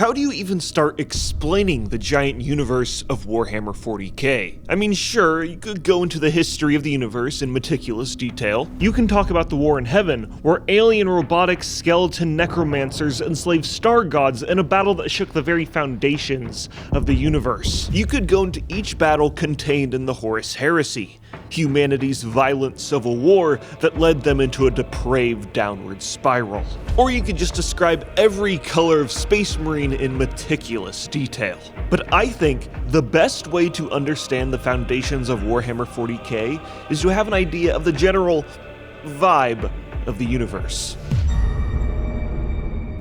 how do you even start explaining the giant universe of Warhammer 40k? I mean, sure, you could go into the history of the universe in meticulous detail. You can talk about the War in Heaven, where alien robotic skeleton necromancers enslaved star gods in a battle that shook the very foundations of the universe. You could go into each battle contained in the Horus Heresy, humanity's violent civil war that led them into a depraved downward spiral. Or you could just describe every color of Space Marine in meticulous detail. But I think the best way to understand the foundations of Warhammer 40k is to have an idea of the general vibe of the universe.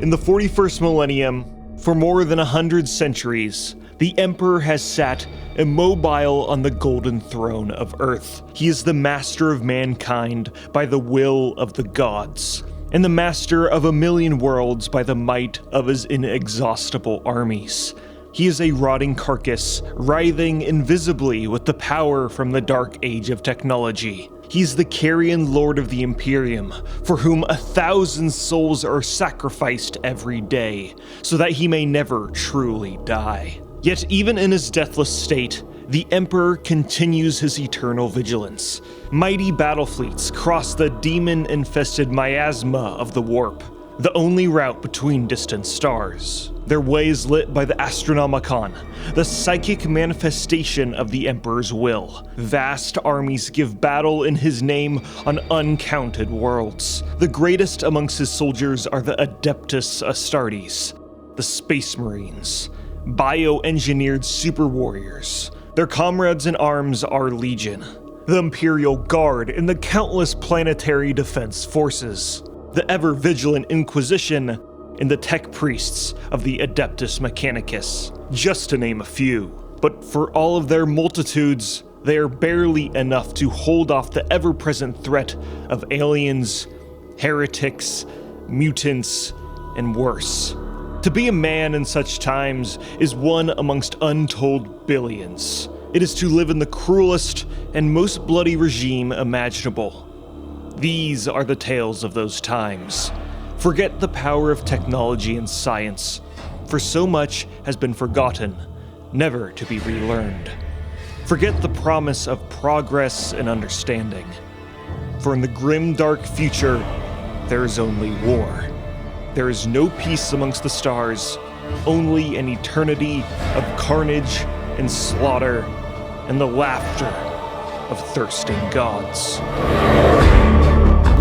In the 41st millennium, for more than 100 centuries, the Emperor has sat immobile on the golden throne of Earth. He is the master of mankind by the will of the gods, and the master of a million worlds by the might of his inexhaustible armies. He is a rotting carcass, writhing invisibly with the power from the dark age of technology. He's the carrion lord of the Imperium, for whom 1,000 souls are sacrificed every day, so that he may never truly die. Yet even in his deathless state, the Emperor continues his eternal vigilance. Mighty battle fleets cross the demon-infested miasma of the warp, the only route between distant stars. Their way is lit by the Astronomicon, the psychic manifestation of the Emperor's will. Vast armies give battle in his name on uncounted worlds. The greatest amongst his soldiers are the Adeptus Astartes, the Space Marines, bioengineered super warriors. Their comrades in arms are Legion, the Imperial Guard, and the countless planetary defense forces, the ever-vigilant Inquisition, and the tech priests of the Adeptus Mechanicus, just to name a few. But for all of their multitudes, they are barely enough to hold off the ever-present threat of aliens, heretics, mutants, and worse. To be a man in such times is one amongst untold billions. It is to live in the cruelest and most bloody regime imaginable. These are the tales of those times. Forget the power of technology and science, for so much has been forgotten, never to be relearned. Forget the promise of progress and understanding, for in the grim dark future, there is only war. There is no peace amongst the stars, only an eternity of carnage and slaughter and the laughter of thirsting gods.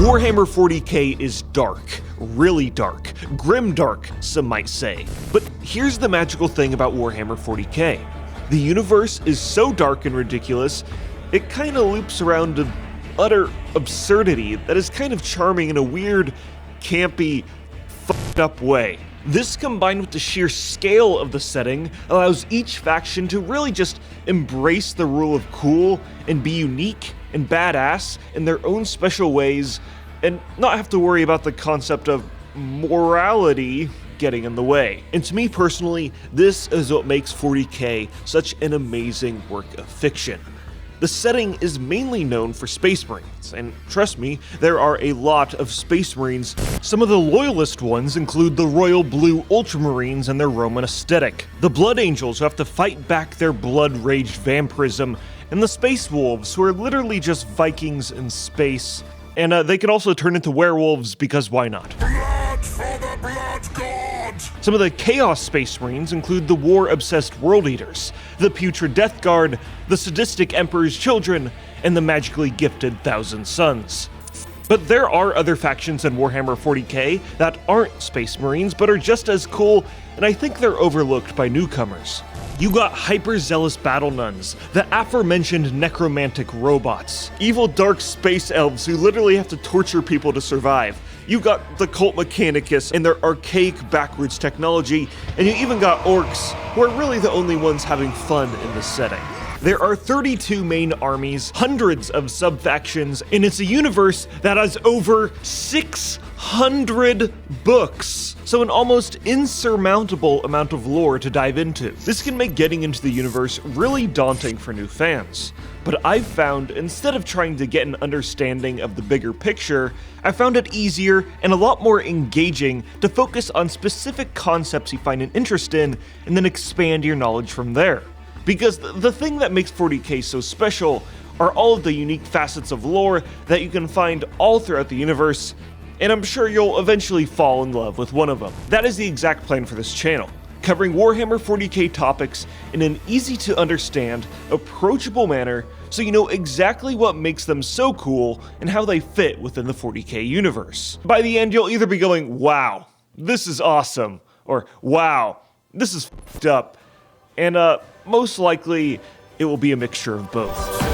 Warhammer 40k is dark, really dark, grim dark, some might say. But here's the magical thing about Warhammer 40k. The universe is so dark and ridiculous, it kind of loops around to utter absurdity that is kind of charming in a weird, campy, fucked up way. This, combined with the sheer scale of the setting, allows each faction to really just embrace the rule of cool and be unique and badass in their own special ways, and not have to worry about the concept of morality getting in the way. And to me personally, this is what makes 40k such an amazing work of fiction. The setting is mainly known for Space Marines, and trust me, there are a lot of Space Marines. Some of the loyalist ones include the Royal Blue Ultramarines and their Roman aesthetic, the Blood Angels who have to fight back their blood-raged vampirism, and the Space Wolves who are literally just Vikings in space. And they can also turn into werewolves because why not? Blood for the Blood God! Some of the Chaos Space Marines include the war-obsessed World Eaters, the Putrid Death Guard, the sadistic Emperor's Children, and the magically gifted Thousand Sons. But there are other factions in Warhammer 40k that aren't Space Marines but are just as cool, and I think they're overlooked by newcomers. You got hyper-zealous battle nuns, the aforementioned necromantic robots, evil dark space elves who literally have to torture people to survive. You got the Cult Mechanicus and their archaic backwards technology, and you even got orcs, who are really the only ones having fun in this setting. There are 32 main armies, hundreds of sub-factions, and it's a universe that has over 600 100 books! So an almost insurmountable amount of lore to dive into. This can make getting into the universe really daunting for new fans. But I've found, instead of trying to get an understanding of the bigger picture, I found it easier and a lot more engaging to focus on specific concepts you find an interest in and then expand your knowledge from there. Because the thing that makes 40k so special are all of the unique facets of lore that you can find all throughout the universe, and I'm sure you'll eventually fall in love with one of them. That is the exact plan for this channel, covering Warhammer 40k topics in an easy to understand, approachable manner so you know exactly what makes them so cool and how they fit within the 40k universe. By the end, you'll either be going, wow, this is awesome, or wow, this is f***ed up, and most likely it will be a mixture of both.